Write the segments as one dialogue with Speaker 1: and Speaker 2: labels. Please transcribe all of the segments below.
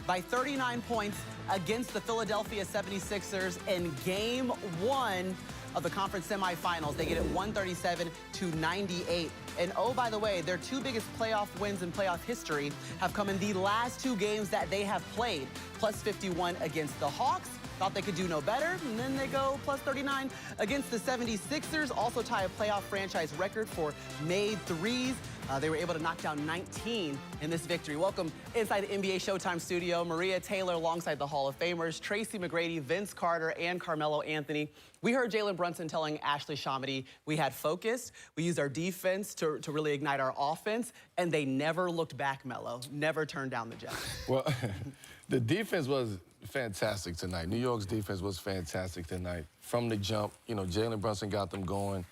Speaker 1: by 39 points against the Philadelphia 76ers in Game 1 of the conference semifinals. They get it 137-98. And oh, by the way, their two biggest playoff wins in playoff history have come in the last two games that they have played. Plus 51 against the Hawks. Thought they could do no better, and then they go plus 39 against the 76ers. Also tie a playoff franchise record for made threes. They were able to knock down 19 in this victory. Welcome inside the NBA Showtime studio, Maria Taylor alongside the Hall of Famers, Tracy McGrady, Vince Carter, and Carmelo Anthony. We heard Jalen Brunson telling Ashley Shamity we had focus. We used our defense to really ignite our offense, and they never looked back, Melo. Never turned down the Jets.
Speaker 2: Well, the defense was fantastic tonight. New York's defense was fantastic tonight. From the jump, you know, Jalen Brunson got them going.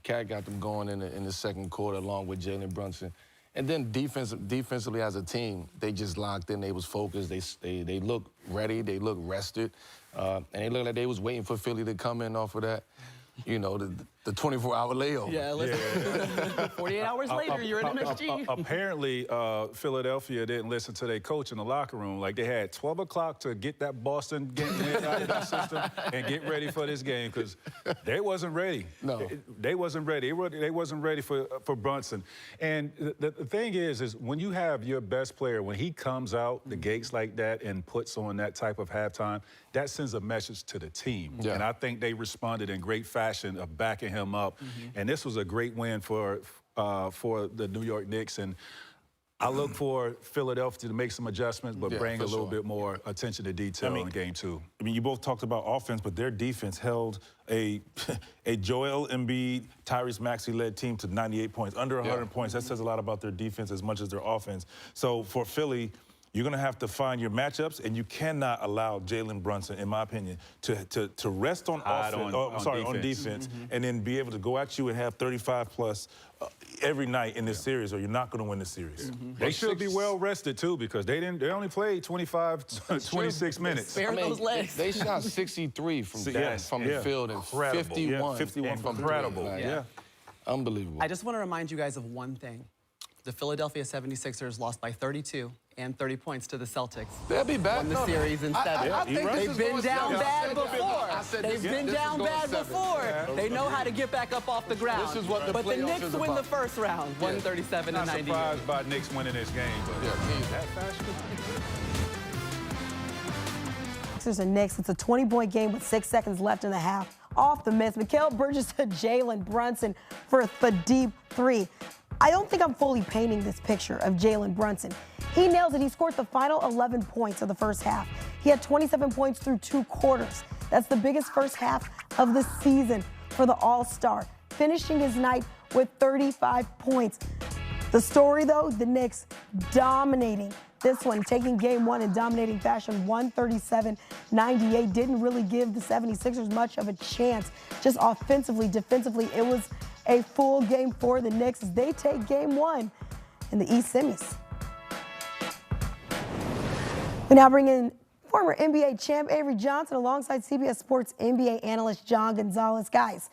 Speaker 2: Cat got them going in the second quarter along with Jalen Brunson. And then defensively as a team, they just locked in. They was focused. They looked ready. They looked rested. And they looked like they was waiting for Philly to come in off of that, you know, the 24-hour layover.
Speaker 1: Yeah, listen, 48 hours later, you're in MSG.
Speaker 3: Apparently, Philadelphia didn't listen to their coach in the locker room. Like, they had 12 o'clock to get that Boston game out of that system and get ready for this game because they wasn't ready.
Speaker 2: No.
Speaker 3: They wasn't ready. They wasn't ready for Brunson. And the thing is when you have your best player, when he comes out the gates like that and puts on that type of halftime, that sends a message to the team.
Speaker 2: Yeah.
Speaker 3: And I think they responded in great fashion of backing him up. And this was a great win for the New York Knicks. And I look for Philadelphia to make some adjustments, but bring a little bit more attention to detail in Game 2.
Speaker 4: I mean, you both talked about offense, but their defense held a Joel Embiid, Tyrese Maxey-led team to 98 points, under 100 points. That says a lot about their defense as much as their offense. So for Philly, you're going to have to find your matchups, and you cannot allow Jalen Brunson, in my opinion, to rest on defense, and then be able to go at you and have 35-plus every night in this series, or you're not going to win the series.
Speaker 3: They should be well rested too because they only played 26 minutes.
Speaker 1: Spare those legs.
Speaker 2: They shot 63 from the field and 51 from
Speaker 4: incredible.
Speaker 2: Unbelievable.
Speaker 1: I just want to remind you guys of one thing. The Philadelphia 76ers lost by 32 and 30 points to the Celtics.
Speaker 2: They'll be back.
Speaker 1: Won the series in 7.
Speaker 2: I think
Speaker 1: They've been down bad before. They've been down bad before. They know how to get back up off the ground.
Speaker 2: This is what the
Speaker 1: But the
Speaker 2: playoffs
Speaker 1: Knicks
Speaker 2: is
Speaker 1: win
Speaker 2: about.
Speaker 1: the first round, 137-98.
Speaker 3: Not surprised by Knicks winning this game, but that fashion.
Speaker 5: Sixers and Knicks. It's a 20-point game with 6 seconds left in the half. Off the miss, Mikal Bridges to Jalen Brunson for the deep three. I don't think I'm fully painting this picture of Jalen Brunson. He nails it. He scored the final 11 points of the first half. He had 27 points through 2 quarters. That's the biggest first half of the season for the All-Star, finishing his night with 35 points. The story, though, the Knicks dominating this one, taking Game 1 in dominating fashion, 137-98. Didn't really give the 76ers much of a chance. Just offensively, defensively, it was a full game for the Knicks as they take Game 1 in the East semis. We now bring in former NBA champ Avery Johnson alongside CBS Sports NBA analyst John Gonzalez. Guys,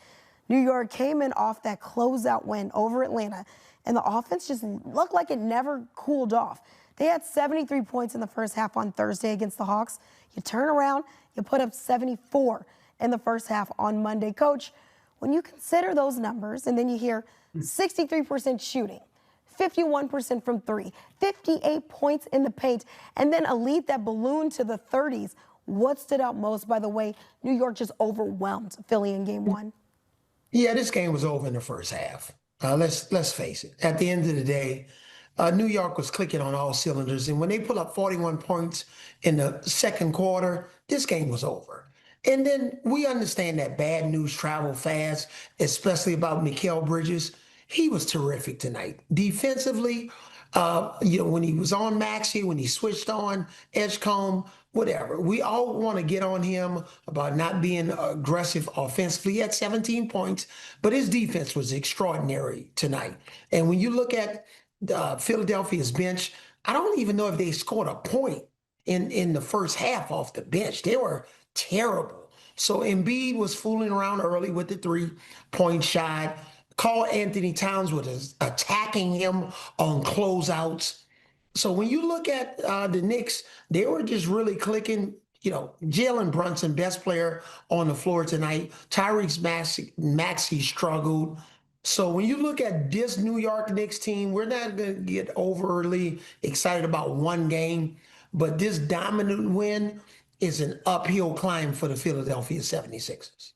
Speaker 5: New York came in off that closeout win over Atlanta, and the offense just looked like it never cooled off. They had 73 points in the first half on Thursday against the Hawks. You turn around, you put up 74 in the first half on Monday. Coach, when you consider those numbers and then you hear 63% shooting, 51% from 3, 58 points in the paint, and then a lead that ballooned to the 30s, what stood out most by the way New York just overwhelmed Philly in Game 1?
Speaker 6: Yeah, this game was over in the first half. Let's face it. At the end of the day, New York was clicking on all cylinders, and when they put up 41 points in the second quarter, this game was over. And then we understand that bad news travel fast, especially about Mikal Bridges. He was terrific tonight. Defensively, when he was on Maxey, when he switched on Edgecombe, whatever. We all want to get on him about not being aggressive offensively. He had 17 points, but his defense was extraordinary tonight. And when you look at Philadelphia's bench, I don't even know if they scored a point in the first half off the bench. They were terrible. So Embiid was fooling around early with the 3-point shot. Anthony Towns was attacking him on closeouts. So when you look at the Knicks, they were just really clicking. Jalen Brunson, best player on the floor tonight. Tyrese Maxey struggled. So when you look at this New York Knicks team, we're not going to get overly excited about one game, but this dominant win is an uphill climb for the Philadelphia 76ers.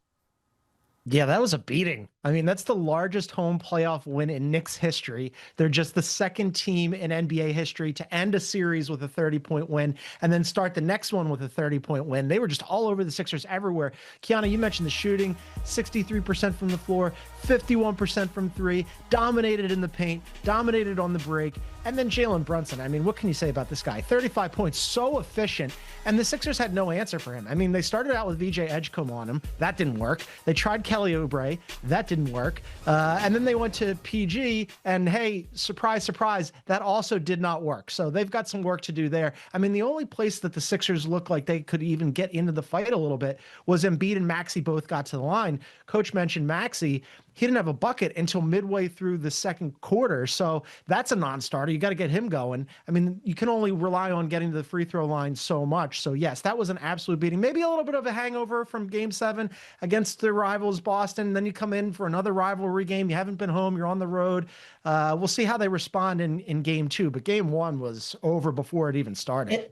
Speaker 7: Yeah, that was a beating. I mean, that's the largest home playoff win in Knicks history. They're just the second team in NBA history to end a series with a 30-point win and then start the next one with a 30-point win. They were just all over the Sixers everywhere. Kiana, you mentioned the shooting, 63% from the floor, 51% from three, dominated in the paint, dominated on the break. And then Jalen Brunson. I mean, what can you say about this guy? 35 points, so efficient. And the Sixers had no answer for him. I mean, they started out with VJ Edgecombe on him. That didn't work. They tried Kelly Oubre. That didn't work. And then they went to PG, and hey, surprise, surprise, that also did not work. So they've got some work to do there. I mean, the only place that the Sixers looked like they could even get into the fight a little bit was Embiid and Maxey both got to the line. Coach mentioned Maxey. He didn't have a bucket until midway through the second quarter. So that's a non-starter. You got to get him going. I mean, you can only rely on getting to the free throw line so much. So yes, that was an absolute beating. Maybe a little bit of a hangover from Game 7 against the rivals Boston. Then you come in for another rivalry game. You haven't been home. You're on the road. We'll see how they respond in Game 2. But Game 1 was over before it even started.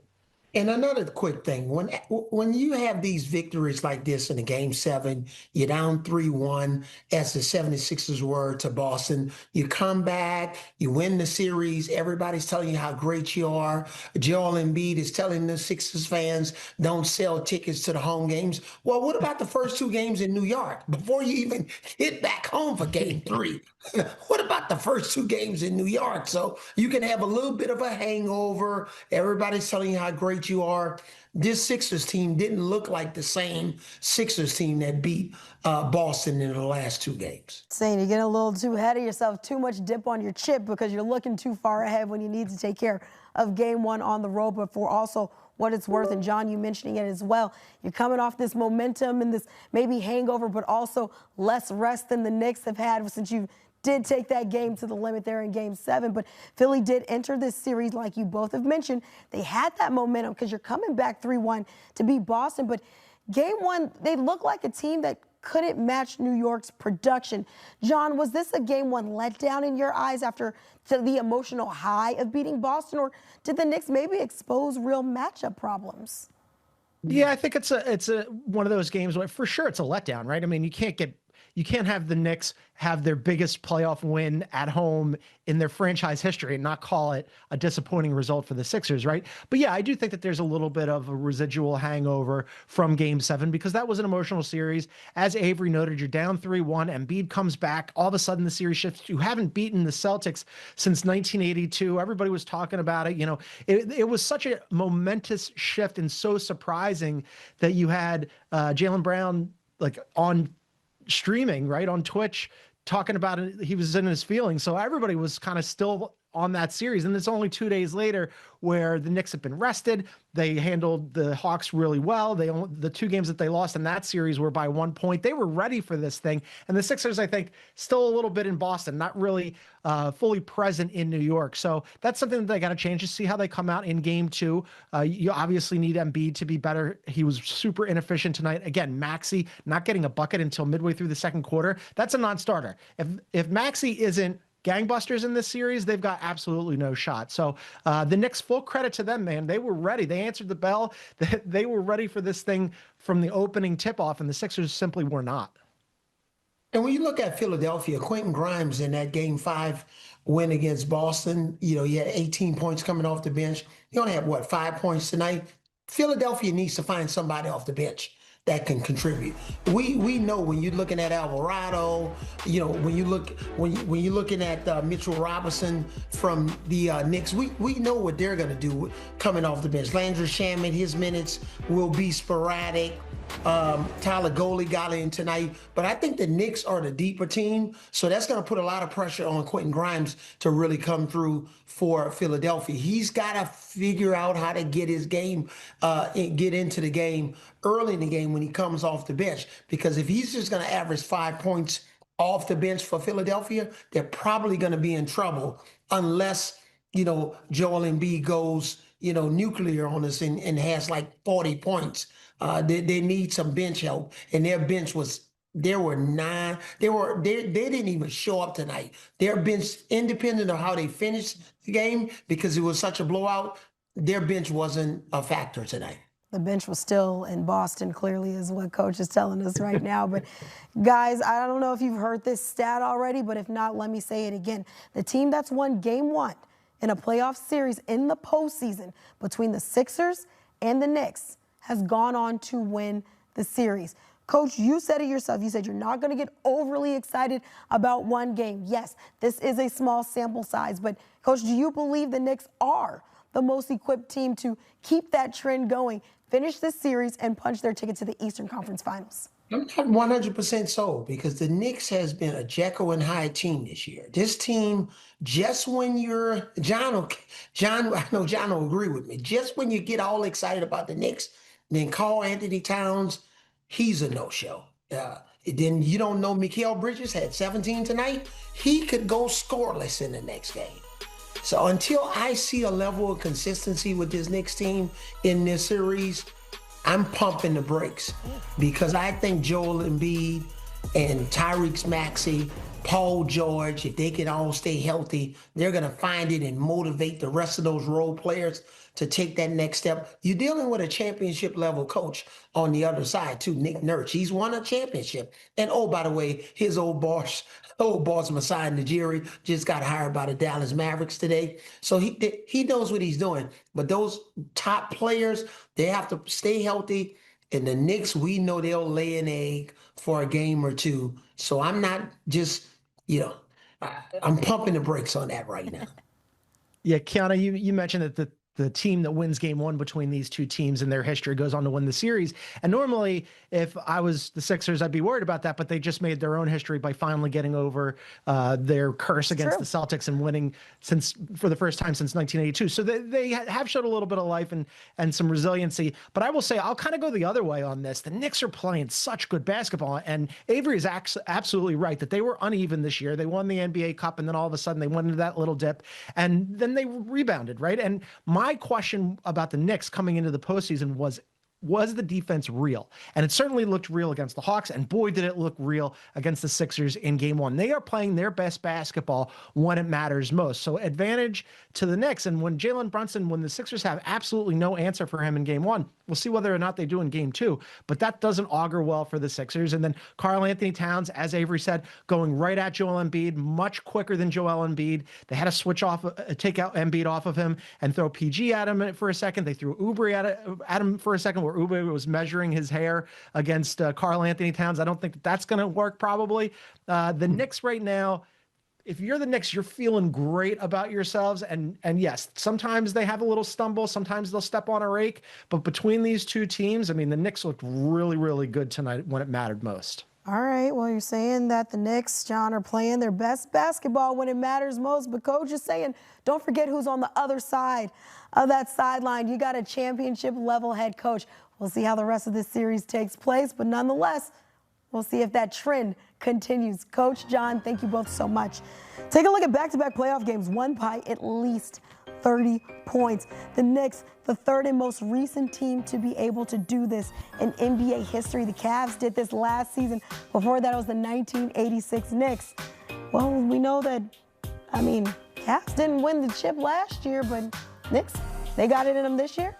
Speaker 6: And another quick thing, when you have these victories like this in a Game 7, you're down 3-1, as the 76ers were to Boston. You come back, you win the series. Everybody's telling you how great you are. Joel Embiid is telling the Sixers fans, don't sell tickets to the home games. Well, what about the first 2 games in New York before you even hit back home for Game 3? What about the first 2 games in New York? So you can have a little bit of a hangover. Everybody's telling you how great you are. This Sixers team didn't look like the same Sixers team that beat Boston in the last 2 games.
Speaker 5: Saying you're getting a little too ahead of yourself, too much dip on your chip because you're looking too far ahead when you need to take care of Game 1 on the road, but for also what it's worth, and John, you mentioning it as well, you're coming off this momentum and this maybe hangover, but also less rest than the Knicks have had since you did take that game to the limit there in Game 7. But Philly did enter this series, like you both have mentioned. They had that momentum because you're coming back 3-1 to beat Boston. But Game 1, they look like a team that couldn't match New York's production. John, was this a Game 1 letdown in your eyes after the emotional high of beating Boston, or did the Knicks maybe expose real matchup problems?
Speaker 7: Yeah, I think it's a one of those games where for sure it's a letdown, right? I mean, you can't have the Knicks have their biggest playoff win at home in their franchise history and not call it a disappointing result for the Sixers, right? But yeah, I do think that there's a little bit of a residual hangover from Game 7 because that was an emotional series. As Avery noted, you're down 3-1. Embiid comes back. All of a sudden, the series shifts. You haven't beaten the Celtics since 1982. Everybody was talking about it. You know, it was such a momentous shift and so surprising that you had Jalen Brown like on streaming, right, on Twitch, talking about it. He was in his feelings. So everybody was kind of still on that series. And it's only 2 days later where the Knicks have been rested. They handled the Hawks really well. The 2 games that they lost in that series were by 1 point. They were ready for this thing. And the Sixers, I think, still a little bit in Boston, not really fully present in New York. So that's something that they got to change to see how they come out in Game 2. You obviously need Embiid to be better. He was super inefficient tonight. Again, Maxey not getting a bucket until midway through the second quarter. That's a non-starter. If Maxey isn't gangbusters in this series, they've got absolutely no shot. So the Knicks, full credit to them, man. They were ready. They answered the bell. They were ready for this thing from the opening tip-off, and the Sixers simply were not.
Speaker 6: And when you look at Philadelphia, Quentin Grimes in that Game 5 win against Boston, he had 18 points coming off the bench. He only had, 5 points tonight? Philadelphia needs to find somebody off the bench that can contribute. We know when you're looking at Alvarado, when you're looking at Mitchell Robinson from the Knicks, we know what they're going to do coming off the bench. Landry Shamet, his minutes will be sporadic. Tyler Goley got in tonight, but I think the Knicks are the deeper team, so that's going to put a lot of pressure on Quentin Grimes to really come through for Philadelphia. He's got to figure out how to get his game, get into the game early in the game when he comes off the bench, because if he's just going to average 5 points off the bench for Philadelphia, they're probably going to be in trouble unless Joel Embiid goes, nuclear on us and has like 40 points. They need some bench help, and their bench was. There were 9. They didn't even show up tonight. Their bench, independent of how they finished the game, because it was such a blowout, their bench wasn't a factor tonight.
Speaker 5: The bench was still in Boston, clearly, is what Coach is telling us right now. But, guys, I don't know if you've heard this stat already, but if not, let me say it again. The team that's won Game 1 in a playoff series in the postseason between the Sixers and the Knicks has gone on to win the series. Coach, you said it yourself. You said you're not going to get overly excited about one game. Yes, this is a small sample size, but, Coach, do you believe the Knicks are the most equipped team to keep that trend going, finish this series, and punch their ticket to the Eastern Conference Finals?
Speaker 6: I'm not 100% sold, because the Knicks has been a Jekyll and Hyde team this year. This team, just when you're John, I know John will agree with me. Just when you get all excited about the Knicks, then Karl Anthony Towns, he's a no-show. Then you don't know Mikal Bridges had 17 tonight. He could go scoreless in the next game. So until I see a level of consistency with this Knicks team in this series, I'm pumping the brakes, because I think Joel Embiid and Tyrese Maxey, Paul George, if they can all stay healthy, they're going to find it and motivate the rest of those role players to take that next step. You're dealing with a championship level coach on the other side too, Nick Nurse. He's won a championship. And oh, by the way, his old boss Masai Ujiri just got hired by the Dallas Mavericks today. So he knows what he's doing. But those top players, they have to stay healthy. And the Knicks, we know they'll lay an egg for a game or two. So I'm not just, I'm pumping the brakes on that right now.
Speaker 7: Yeah, Kiana, you mentioned that the team that wins Game 1 between these two teams in their history goes on to win the series. And normally, if I was the Sixers, I'd be worried about that, but they just made their own history by finally getting over their curse against the Celtics and winning for the first time since 1982. So they have showed a little bit of life and some resiliency. But I will say, I'll kind of go the other way on this. The Knicks are playing such good basketball, and Avery is absolutely right that they were uneven this year. They won the NBA Cup, and then all of a sudden they went into that little dip, and then they rebounded, right? And my question about the Knicks coming into the postseason was the defense real? And it certainly looked real against the Hawks, and boy, did it look real against the Sixers in Game 1. They are playing their best basketball when it matters most. So advantage to the Knicks. And when Jalen Brunson, when the Sixers have absolutely no answer for him in Game 1, we'll see whether or not they do in Game 2. But that doesn't augur well for the Sixers. And then Karl Anthony Towns, as Avery said, going right at Joel Embiid, much quicker than Joel Embiid. They had to take out Embiid off of him and throw PG at him for a second. They threw Oubre at him for a second, where Oubre was measuring his hair against Karl Anthony Towns. I don't think that's going to work, probably. The Knicks right now, if you're the Knicks, you're feeling great about yourselves. And yes, sometimes they have a little stumble. Sometimes they'll step on a rake. But between these two teams, I mean, the Knicks looked really, really good tonight when it mattered most.
Speaker 5: All right, well, you're saying that the Knicks, John, are playing their best basketball when it matters most. But Coach is saying, don't forget who's on the other side of that sideline. You got a championship-level head coach. We'll see how the rest of this series takes place. But nonetheless, we'll see if that trend continues. Coach, John, thank you both so much. Take a look at back-to-back playoff games won by at least 30 points. The Knicks, the third and most recent team to be able to do this in NBA history. The Cavs did this last season. Before that, it was the 1986 Knicks. Well, we know that, Cavs didn't win the chip last year, but Knicks, they got it in them this year.